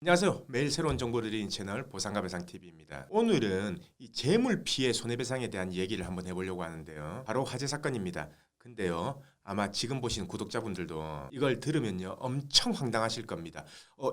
안녕하세요. 매일 새로운 정보를 드리는 채널 보상과 배상TV입니다. 오늘은 이 재물 피해 손해배상에 대한 얘기를 한번 해보려고 하는데요. 바로 화재 사건입니다. 근데요, 아마 지금 보시는 구독자분들도 이걸 들으면요 엄청 황당하실 겁니다.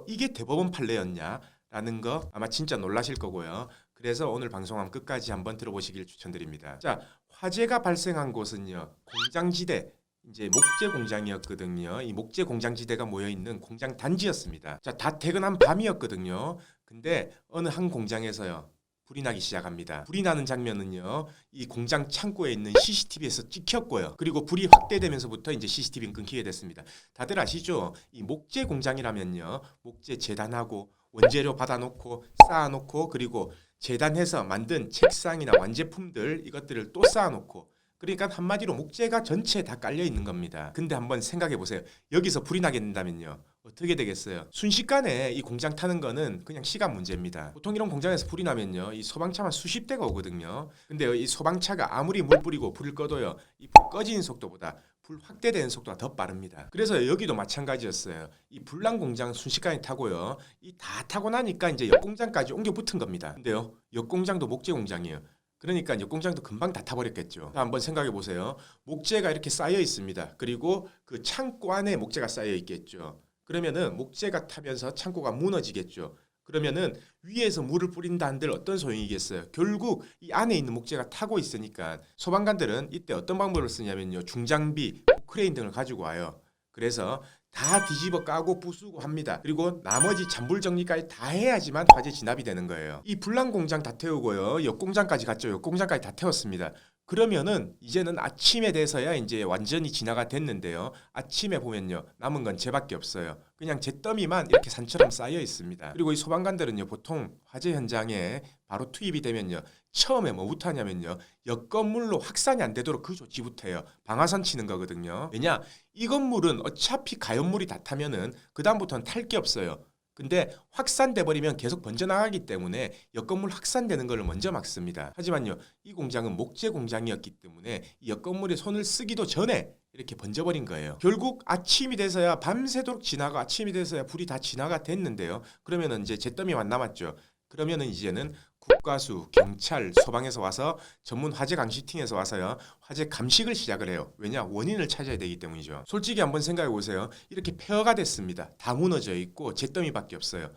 이게 대법원 판례였냐? 라는 거 아마 진짜 놀라실 거고요. 그래서 오늘 방송함 끝까지 한번 들어보시길 추천드립니다. 자, 화재가 발생한 곳은요 공장지대, 이제 목재 공장이었거든요. 이 목재 공장지대가 모여 있는 공장 단지였습니다. 자, 다 퇴근한 밤이었거든요. 근데 어느 한 공장에서요 불이 나기 시작합니다. 불이 나는 장면은요 이 공장 창고에 있는 CCTV에서 찍혔고요. 그리고 불이 확대되면서부터 이제 CCTV는 끊기게 됐습니다. 다들 아시죠? 이 목재 공장이라면요 목재 재단하고 원재료 받아놓고 쌓아놓고 그리고 재단해서 만든 책상이나 완제품들 이것들을 또 쌓아놓고, 그러니까 한마디로 목재가 전체 다 깔려 있는 겁니다. 근데 한번 생각해 보세요. 여기서 불이 나게 된다면요 어떻게 되겠어요? 순식간에 이 공장 타는 거는 그냥 시간 문제입니다. 보통 이런 공장에서 불이 나면요 이 소방차만 수십 대가 오거든요. 근데 이 소방차가 아무리 물 뿌리고 불을 꺼도요 이 불 꺼지는 속도보다 불 확대되는 속도가 더 빠릅니다. 그래서 여기도 마찬가지였어요. 이 불난 공장 순식간에 타고요 이 다 타고 나니까 이제 옆 공장까지 옮겨 붙은 겁니다. 근데요 옆 공장도 목재 공장이에요. 그러니까 이제 공장도 금방 다 타버렸겠죠. 한번 생각해 보세요. 목재가 이렇게 쌓여 있습니다. 그리고 그 창고 안에 목재가 쌓여 있겠죠. 그러면은 목재가 타면서 창고가 무너지겠죠. 그러면은 위에서 물을 뿌린다 한들 어떤 소용이겠어요? 결국 이 안에 있는 목재가 타고 있으니까 소방관들은 이때 어떤 방법을 쓰냐면요. 중장비, 크레인 등을 가지고 와요. 그래서 다 뒤집어 까고 부수고 합니다. 그리고 나머지 잔불 정리까지 다 해야지만 화재 진압이 되는 거예요. 이 불난 공장 다 태우고요. 옆 공장까지 갔죠. 옆 공장까지 다 태웠습니다. 그러면은 이제는 아침에 돼서야 이제 완전히 진화가 됐는데요. 아침에 보면요. 남은 건 재밖에 없어요. 그냥 잿더미만 이렇게 산처럼 쌓여 있습니다. 그리고 이 소방관들은요. 보통 화재 현장에 바로 투입이 되면요. 처음에 뭐부터 하냐면요. 옆 건물로 확산이 안 되도록 그 조치부터 해요. 방화선 치는 거거든요. 왜냐? 이 건물은 어차피 가연물이 다 타면은 그다음부터는 탈 게 없어요. 근데 확산돼 버리면 계속 번져나가기 때문에 옆 건물 확산되는 걸 먼저 막습니다. 하지만요, 이 공장은 목재 공장이었기 때문에 이 옆 건물에 손을 쓰기도 전에 이렇게 번져버린 거예요. 결국 아침이 돼서야 밤새도록 지나가, 아침이 돼서야 불이 다 진화가 됐는데요. 그러면은 이제 잿더미만 남았죠. 그러면은 이제는 국가수, 경찰, 소방에서 와서 전문 화재 감시팀에서 와서요 화재 감식을 시작을 해요. 왜냐? 원인을 찾아야 되기 때문이죠. 솔직히 한번 생각해 보세요. 이렇게 폐허가 됐습니다. 다 무너져 있고 잿더미밖에 없어요.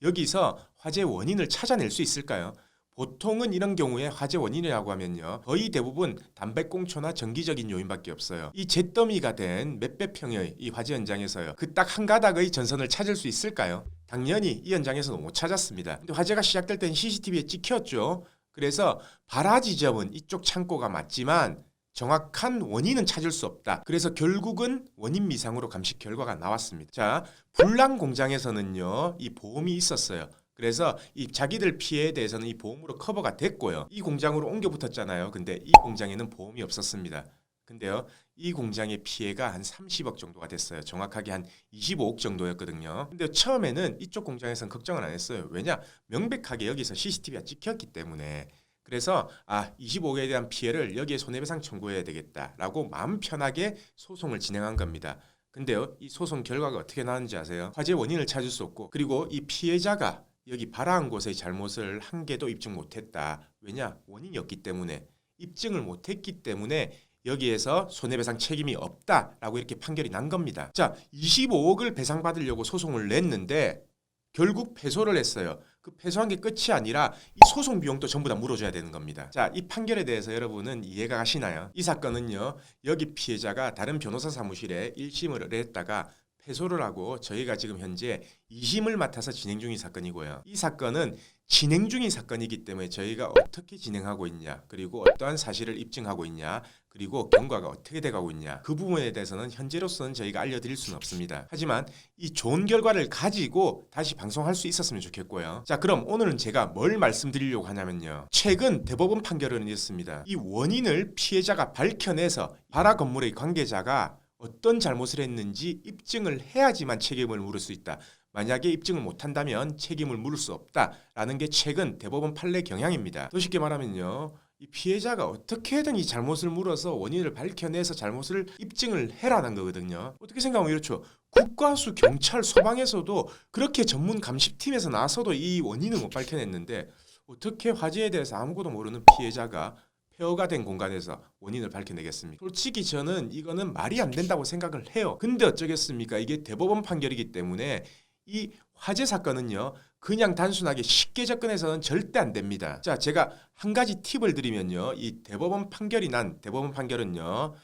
여기서 화재 원인을 찾아낼 수 있을까요? 보통은 이런 경우에 화재 원인이라고 하면요 거의 대부분 담배꽁초나 정기적인 요인밖에 없어요. 이 잿더미가 된 몇백 평의 이 화재 현장에서요 그 딱 한 가닥의 전선을 찾을 수 있을까요? 당연히 이 현장에서는 못 찾았습니다. 근데 화재가 시작될 땐 CCTV에 찍혔죠. 그래서 발화 지점은 이쪽 창고가 맞지만 정확한 원인은 찾을 수 없다. 그래서 결국은 원인 미상으로 감식 결과가 나왔습니다. 자, 불난 공장에서는요 이 보험이 있었어요. 그래서 이 자기들 피해에 대해서는 이 보험으로 커버가 됐고요. 이 공장으로 옮겨 붙었잖아요. 근데 이 공장에는 보험이 없었습니다. 근데요, 이 공장의 피해가 한 30억 정도가 됐어요. 정확하게 한 25억 정도였거든요. 근데 처음에는 이쪽 공장에서는 걱정을 안 했어요. 왜냐? 명백하게 여기서 CCTV가 찍혔기 때문에. 그래서 25억에 대한 피해를 여기에 손해배상 청구해야 되겠다라고 마음 편하게 소송을 진행한 겁니다. 근데요, 이 소송 결과가 어떻게 나왔는지 아세요? 화재 원인을 찾을 수 없고, 그리고 이 피해자가 여기 발화한 곳의 잘못을 한 개도 입증 못했다. 왜냐? 원인이 없기 때문에. 입증을 못했기 때문에 여기에서 손해배상 책임이 없다라고 이렇게 판결이 난 겁니다. 자, 25억을 배상받으려고 소송을 냈는데 결국 패소를 했어요. 그 패소한 게 끝이 아니라 이 소송 비용도 전부 다 물어줘야 되는 겁니다. 자, 이 판결에 대해서 여러분은 이해가 가시나요? 이 사건은요, 여기 피해자가 다른 변호사 사무실에 1심을 의뢰했다가 패소를 하고 저희가 지금 현재 2심을 맡아서 진행 중인 사건이고요. 이 사건은 진행 중인 사건이기 때문에 저희가 어떻게 진행하고 있냐, 그리고 어떠한 사실을 입증하고 있냐, 그리고 경과가 어떻게 돼가고 있냐, 그 부분에 대해서는 현재로서는 저희가 알려드릴 수는 없습니다. 하지만 이 좋은 결과를 가지고 다시 방송할 수 있었으면 좋겠고요. 자, 그럼 오늘은 제가 뭘 말씀드리려고 하냐면요, 최근 대법원 판결은 이렇습니다. 이 원인을 피해자가 밝혀내서 발화 건물의 관계자가 어떤 잘못을 했는지 입증을 해야지만 책임을 물을 수 있다. 만약에 입증을 못한다면 책임을 물을 수 없다라는 게 최근 대법원 판례 경향입니다. 더 쉽게 말하면요, 이 피해자가 어떻게든 이 잘못을 물어서 원인을 밝혀내서 잘못을 입증을 해라는 거거든요. 어떻게 생각하면 이렇죠. 국과수, 경찰, 소방에서도 그렇게 전문 감식팀에서 나서도 이 원인을 못 밝혀냈는데 어떻게 화재에 대해서 아무것도 모르는 피해자가 폐허가 된 공간에서 원인을 밝혀내겠습니까? 솔직히 저는 이거는 말이 안 된다고 생각을 해요. 근데 어쩌겠습니까? 이게 대법원 판결이기 때문에 이 화재 사건은요, 그냥 단순하게 쉽게 접근해서는 절대 안 됩니다. 자, 제가 한 가지 팁을 드리면요, 이 대법원 판결은요,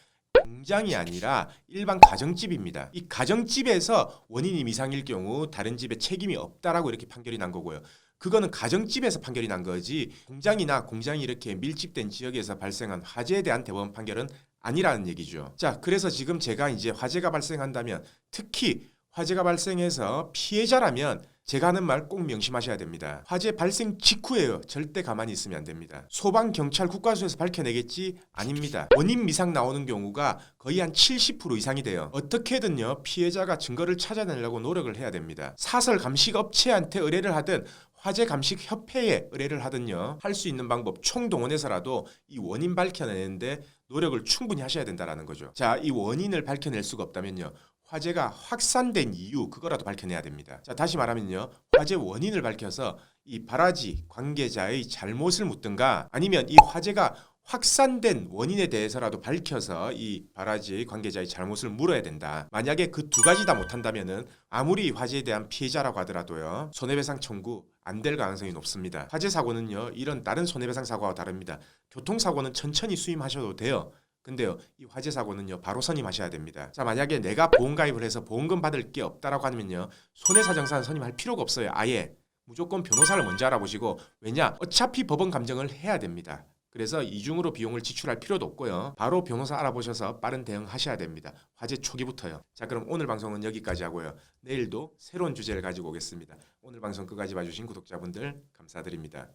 공장이 아니라 일반 가정집입니다. 이 가정집에서 원인이 미상일 경우 다른 집에 책임이 없다라고 이렇게 판결이 난 거고요. 그거는 가정집에서 판결이 난 거지 공장이나 공장이 이렇게 밀집된 지역에서 발생한 화재에 대한 대법원 판결은 아니라는 얘기죠. 자, 그래서 지금 제가 이제 화재가 발생한다면 특히 화재가 발생해서 피해자라면 제가 하는 말 꼭 명심하셔야 됩니다. 화재 발생 직후에요. 절대 가만히 있으면 안 됩니다. 소방, 경찰, 국과수에서 밝혀내겠지? 아닙니다. 원인 미상 나오는 경우가 거의 한 70% 이상이 돼요. 어떻게든요 피해자가 증거를 찾아내려고 노력을 해야 됩니다. 사설 감식 업체한테 의뢰를 하든 화재 감식 협회에 의뢰를 하든요 할 수 있는 방법 총동원해서라도 이 원인 밝혀내는데 노력을 충분히 하셔야 된다는 거죠. 자, 이 원인을 밝혀낼 수가 없다면요 화재가 확산된 이유 그거라도 밝혀내야 됩니다. 자, 다시 말하면요 화재 원인을 밝혀서 이 발화지 관계자의 잘못을 묻든가 아니면 이 화재가 확산된 원인에 대해서라도 밝혀서 이 발화지의 관계자의 잘못을 물어야 된다. 만약에 그 두 가지 다 못한다면은 아무리 화재에 대한 피해자라고 하더라도요 손해배상 청구 안 될 가능성이 높습니다. 화재 사고는요 이런 다른 손해배상 사고와 다릅니다. 교통사고는 천천히 수임하셔도 돼요. 근데요 이 화재 사고는요 바로 선임하셔야 됩니다. 자, 만약에 내가 보험가입을 해서 보험금 받을 게 없다라고 하면요 손해사정산 선임할 필요가 없어요. 아예 무조건 변호사를 먼저 알아보시고, 왜냐 어차피 법원 감정을 해야 됩니다. 그래서 이중으로 비용을 지출할 필요도 없고요. 바로 변호사 알아보셔서 빠른 대응하셔야 됩니다. 화재 초기부터요. 자, 그럼 오늘 방송은 여기까지 하고요. 내일도 새로운 주제를 가지고 오겠습니다. 오늘 방송 끝까지 봐주신 구독자분들 감사드립니다.